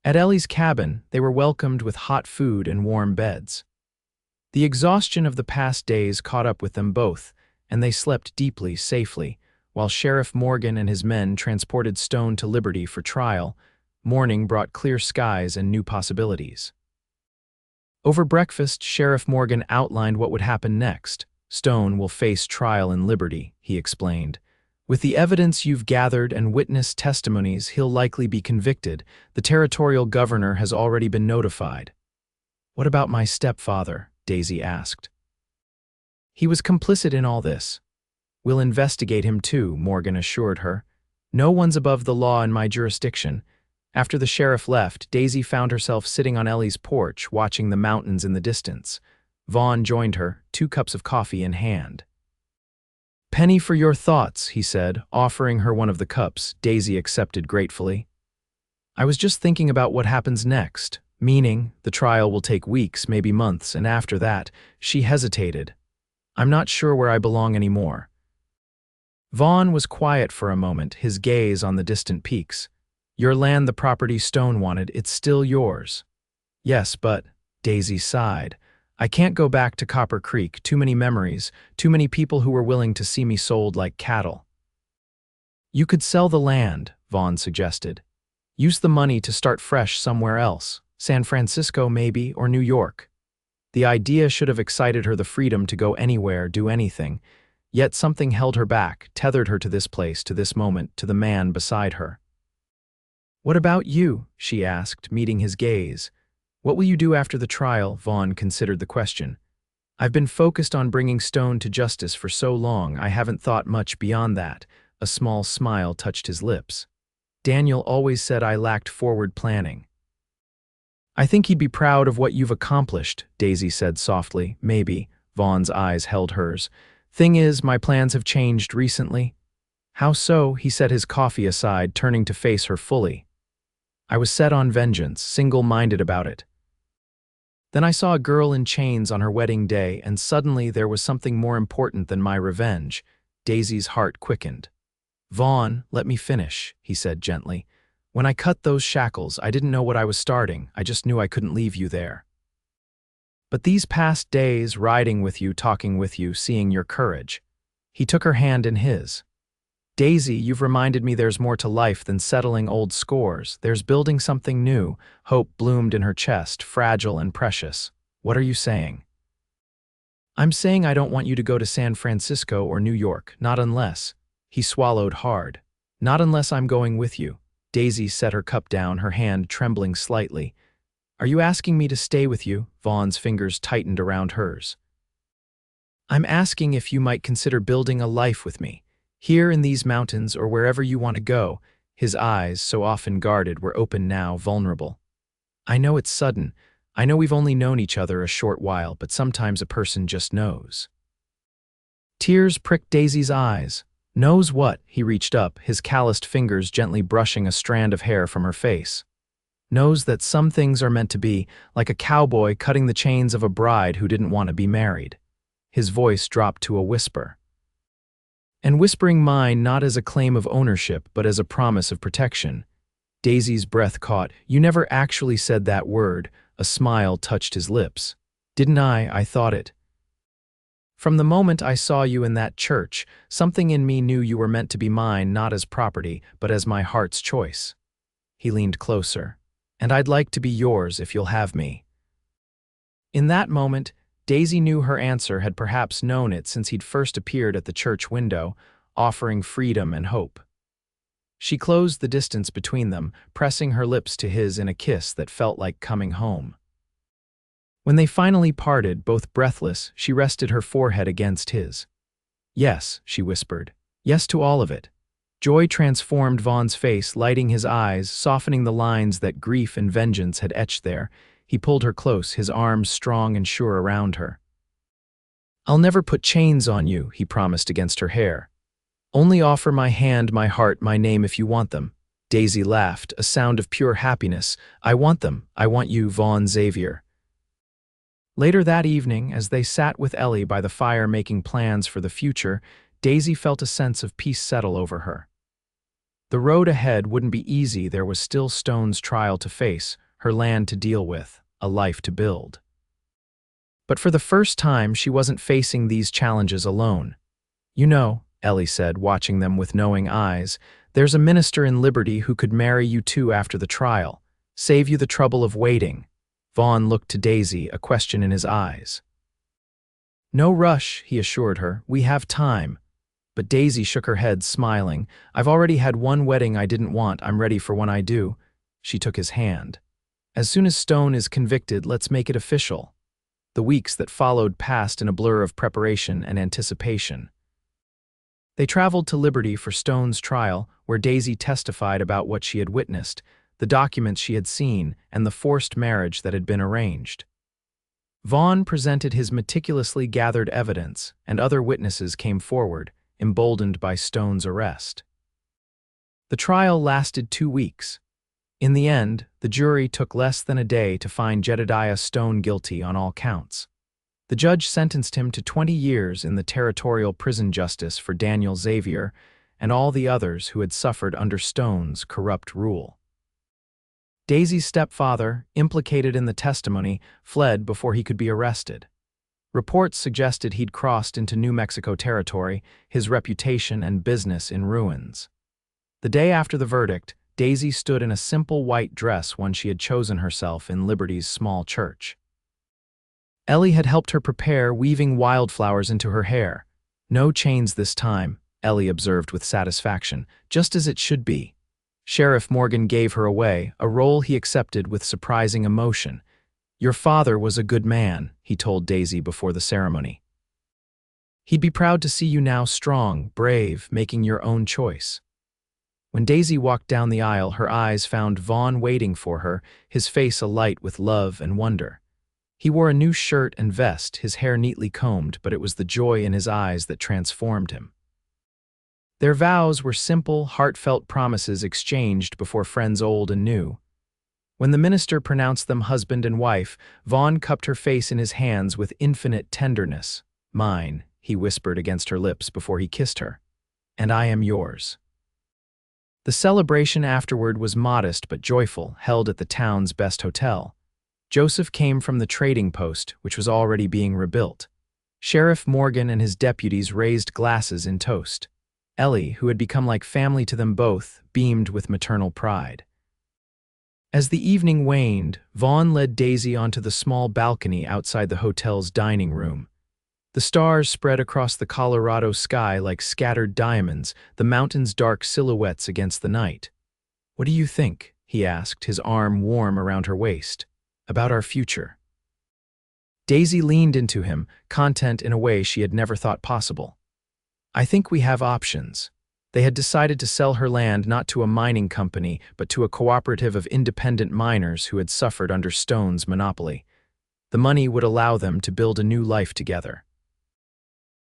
At Ellie's cabin, they were welcomed with hot food and warm beds. The exhaustion of the past days caught up with them both, and they slept deeply, safely, while Sheriff Morgan and his men transported Stone to Liberty for trial. Morning brought clear skies and new possibilities. Over breakfast, Sheriff Morgan outlined what would happen next. "Stone will face trial in Liberty," he explained. "With the evidence you've gathered and witness testimonies, he'll likely be convicted. The territorial governor has already been notified." "What about my stepfather?" Daisy asked. "He was complicit in all this." "We'll investigate him too," Morgan assured her. "No one's above the law in my jurisdiction." After the sheriff left, Daisy found herself sitting on Ellie's porch, watching the mountains in the distance. Vaughn joined her, 2 cups of coffee in hand. "Penny for your thoughts," he said, offering her one of the cups. Daisy accepted gratefully. "I was just thinking about what happens next, meaning the trial will take weeks, maybe months, and after that," she hesitated. "I'm not sure where I belong anymore." Vaughn was quiet for a moment, his gaze on the distant peaks. "Your land, the property Stone wanted, it's still yours." "Yes, but," Daisy sighed, "I can't go back to Copper Creek. Too many memories, too many people who were willing to see me sold like cattle." "You could sell the land," Vaughn suggested. "Use the money to start fresh somewhere else. San Francisco maybe, or New York." The idea should have excited her, the freedom to go anywhere, do anything. Yet something held her back, tethered her to this place, to this moment, to the man beside her. "What about you?" she asked, meeting his gaze. "What will you do after the trial?" Vaughn considered the question. "I've been focused on bringing Stone to justice for so long, I haven't thought much beyond that." A small smile touched his lips. "Daniel always said I lacked forward planning." "I think he'd be proud of what you've accomplished," Daisy said softly. "Maybe." Vaughn's eyes held hers. "Thing is, my plans have changed recently." "How so?" He set his coffee aside, turning to face her fully. "I was set on vengeance, single-minded about it. Then I saw a girl in chains on her wedding day, and suddenly there was something more important than my revenge." Daisy's heart quickened. Vaughn, let me finish, he said gently. When I cut those shackles, I didn't know what I was starting. I just knew I couldn't leave you there. But these past days, riding with you, talking with you, seeing your courage. He took her hand in his. Daisy, you've reminded me there's more to life than settling old scores. There's building something new. Hope bloomed in her chest, fragile and precious. What are you saying? I'm saying I don't want you to go to San Francisco or New York, not unless. He swallowed hard. Not unless I'm going with you. Daisy set her cup down, her hand trembling slightly. Are you asking me to stay with you? Vaughn's fingers tightened around hers. I'm asking if you might consider building a life with me. Here in these mountains or wherever you want to go. His eyes, so often guarded, were open now, vulnerable. I know it's sudden. I know we've only known each other a short while, but sometimes a person just knows. Tears pricked Daisy's eyes. Knows what? He reached up, his calloused fingers gently brushing a strand of hair from her face. Knows that some things are meant to be, like a cowboy cutting the chains of a bride who didn't want to be married. His voice dropped to a whisper. And whispering mine not as a claim of ownership, but as a promise of protection. Daisy's breath caught. You never actually said that word. A smile touched his lips. Didn't I? I thought it. From the moment I saw you in that church, something in me knew you were meant to be mine, not as property, but as my heart's choice. He leaned closer. And I'd like to be yours if you'll have me. In that moment, Daisy knew her answer, had perhaps known it since he'd first appeared at the church window, offering freedom and hope. She closed the distance between them, pressing her lips to his in a kiss that felt like coming home. When they finally parted, both breathless, she rested her forehead against his. Yes, she whispered. Yes to all of it. Joy transformed Vaughn's face, lighting his eyes, softening the lines that grief and vengeance had etched there. He pulled her close, his arms strong and sure around her. I'll never put chains on you, he promised against her hair. Only offer my hand, my heart, my name if you want them. Daisy laughed, a sound of pure happiness. I want them. I want you, Vaughn Xavier. Later that evening, as they sat with Ellie by the fire making plans for the future, Daisy felt a sense of peace settle over her. The road ahead wouldn't be easy. There was still Stone's trial to face, her land to deal with, a life to build. But for the first time, she wasn't facing these challenges alone. You know, Ellie said, watching them with knowing eyes, there's a minister in Liberty who could marry you two after the trial, save you the trouble of waiting. Vaughn looked to Daisy, a question in his eyes. No rush, he assured her. We have time. But Daisy shook her head, smiling. I've already had one wedding I didn't want. I'm ready for one I do. She took his hand. As soon as Stone is convicted, let's make it official. The weeks that followed passed in a blur of preparation and anticipation. They traveled to Liberty for Stone's trial, where Daisy testified about what she had witnessed, the documents she had seen, and the forced marriage that had been arranged. Vaughn presented his meticulously gathered evidence, and other witnesses came forward, emboldened by Stone's arrest. The trial lasted 2 weeks. In the end, the jury took less than a day to find Jedediah Stone guilty on all counts. The judge sentenced him to 20 years in the territorial prison justice for Daniel Xavier and all the others who had suffered under Stone's corrupt rule. Daisy's stepfather, implicated in the testimony, fled before he could be arrested. Reports suggested he'd crossed into New Mexico territory, his reputation and business in ruins. The day after the verdict, Daisy stood in a simple white dress, one she had chosen herself in Liberty's small church. Ellie had helped her prepare, weaving wildflowers into her hair. No chains this time, Ellie observed with satisfaction, just as it should be. Sheriff Morgan gave her away, a role he accepted with surprising emotion. Your father was a good man, he told Daisy before the ceremony. He'd be proud to see you now strong, brave, making your own choice. When Daisy walked down the aisle, her eyes found Vaughn waiting for her, his face alight with love and wonder. He wore a new shirt and vest, his hair neatly combed, but it was the joy in his eyes that transformed him. Their vows were simple, heartfelt promises exchanged before friends old and new. When the minister pronounced them husband and wife, Vaughn cupped her face in his hands with infinite tenderness. Mine, he whispered against her lips before he kissed her. And I am yours. The celebration afterward was modest but joyful, held at the town's best hotel. Joseph came from the trading post, which was already being rebuilt. Sheriff Morgan and his deputies raised glasses in toast. Ellie, who had become like family to them both, beamed with maternal pride. As the evening waned, Vaughn led Daisy onto the small balcony outside the hotel's dining room. The stars spread across the Colorado sky like scattered diamonds, the mountains' dark silhouettes against the night. "What do you think?" he asked, his arm warm around her waist. "About our future?" Daisy leaned into him, content in a way she had never thought possible. "I think we have options." They had decided to sell her land not to a mining company, but to a cooperative of independent miners who had suffered under Stone's monopoly. The money would allow them to build a new life together.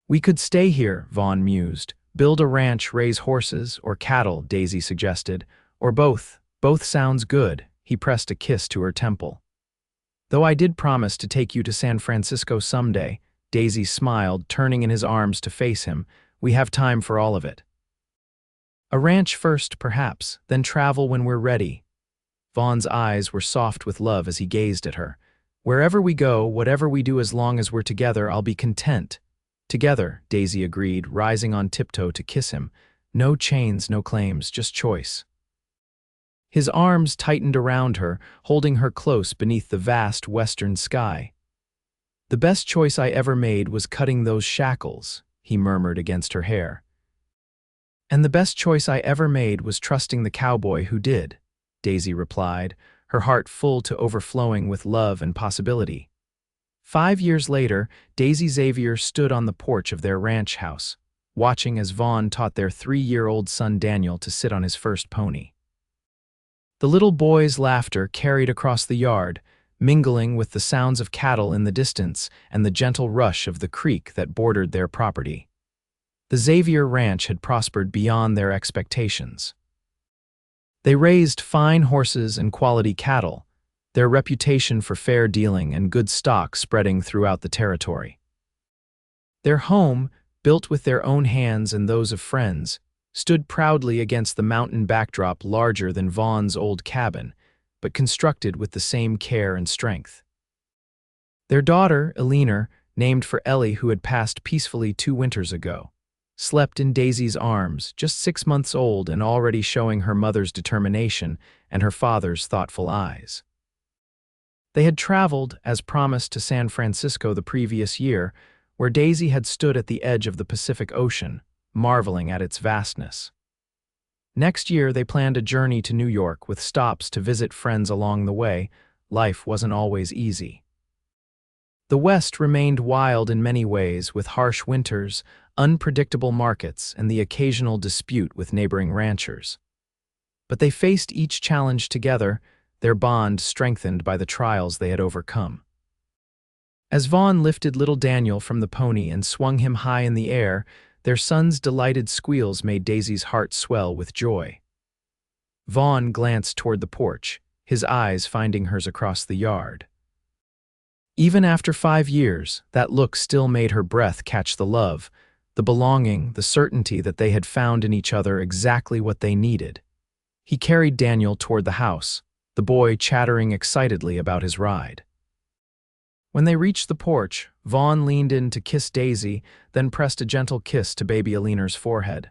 "We could stay here," Vaughn mused. "Build a ranch, raise horses, or cattle," Daisy suggested. "Or both. Both sounds good." He pressed a kiss to her temple. "Though I did promise to take you to San Francisco someday," Daisy smiled, turning in his arms to face him. "We have time for all of it." "A ranch first, perhaps, then travel when we're ready." Vaughn's eyes were soft with love as he gazed at her. "Wherever we go, whatever we do, as long as we're together, I'll be content." "Together," Daisy agreed, rising on tiptoe to kiss him. "No chains, no claims, just choice." His arms tightened around her, holding her close beneath the vast western sky. "The best choice I ever made was cutting those shackles," he murmured against her hair. "And the best choice I ever made was trusting the cowboy who did," Daisy replied, her heart full to overflowing with love and possibility. 5 years later, Vaughn Xavier stood on the porch of their ranch house, watching as Vaughn taught their 3-year-old son Daniel to sit on his first pony. The little boy's laughter carried across the yard, mingling with the sounds of cattle in the distance and the gentle rush of the creek that bordered their property. The Xavier Ranch had prospered beyond their expectations. They raised fine horses and quality cattle, their reputation for fair dealing and good stock spreading throughout the territory. Their home, built with their own hands and those of friends, stood proudly against the mountain backdrop larger than Vaughn's old cabin, but constructed with the same care and strength. Their daughter, Eleanor, named for Ellie, who had passed peacefully 2 winters ago, slept in Daisy's arms, just 6 months old and already showing her mother's determination and her father's thoughtful eyes. They had traveled, as promised, to San Francisco the previous year, where Daisy had stood at the edge of the Pacific Ocean, marveling at its vastness. Next year, they planned a journey to New York with stops to visit friends along the way. Life wasn't always easy. The West remained wild in many ways, with harsh winters, unpredictable markets, and the occasional dispute with neighboring ranchers. But they faced each challenge together, their bond strengthened by the trials they had overcome. As Vaughn lifted little Daniel from the pony and swung him high in the air, their son's delighted squeals made Daisy's heart swell with joy. Vaughn glanced toward the porch, his eyes finding hers across the yard. Even after 5 years, that look still made her breath catch the love, the belonging, the certainty that they had found in each other exactly what they needed. He carried Daniel toward the house, the boy chattering excitedly about his ride. When they reached the porch, Vaughn leaned in to kiss Daisy, then pressed a gentle kiss to baby Eleanor's forehead.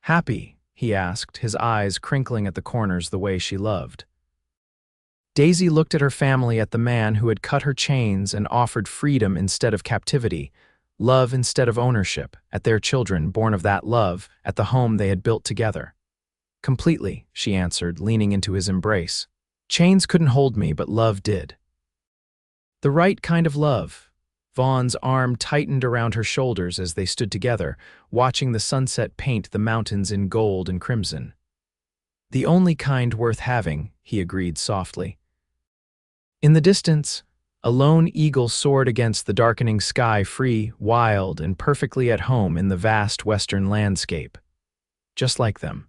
"Happy?" he asked, his eyes crinkling at the corners the way she loved. Daisy looked at her family, at the man who had cut her chains and offered freedom instead of captivity, love instead of ownership, at their children born of that love, at the home they had built together. "Completely," she answered, leaning into his embrace. "Chains couldn't hold me, but love did." "The right kind of love." Vaughn's arm tightened around her shoulders as they stood together, watching the sunset paint the mountains in gold and crimson. "The only kind worth having," he agreed softly. In the distance, a lone eagle soared against the darkening sky, free, wild, and perfectly at home in the vast western landscape. Just like them.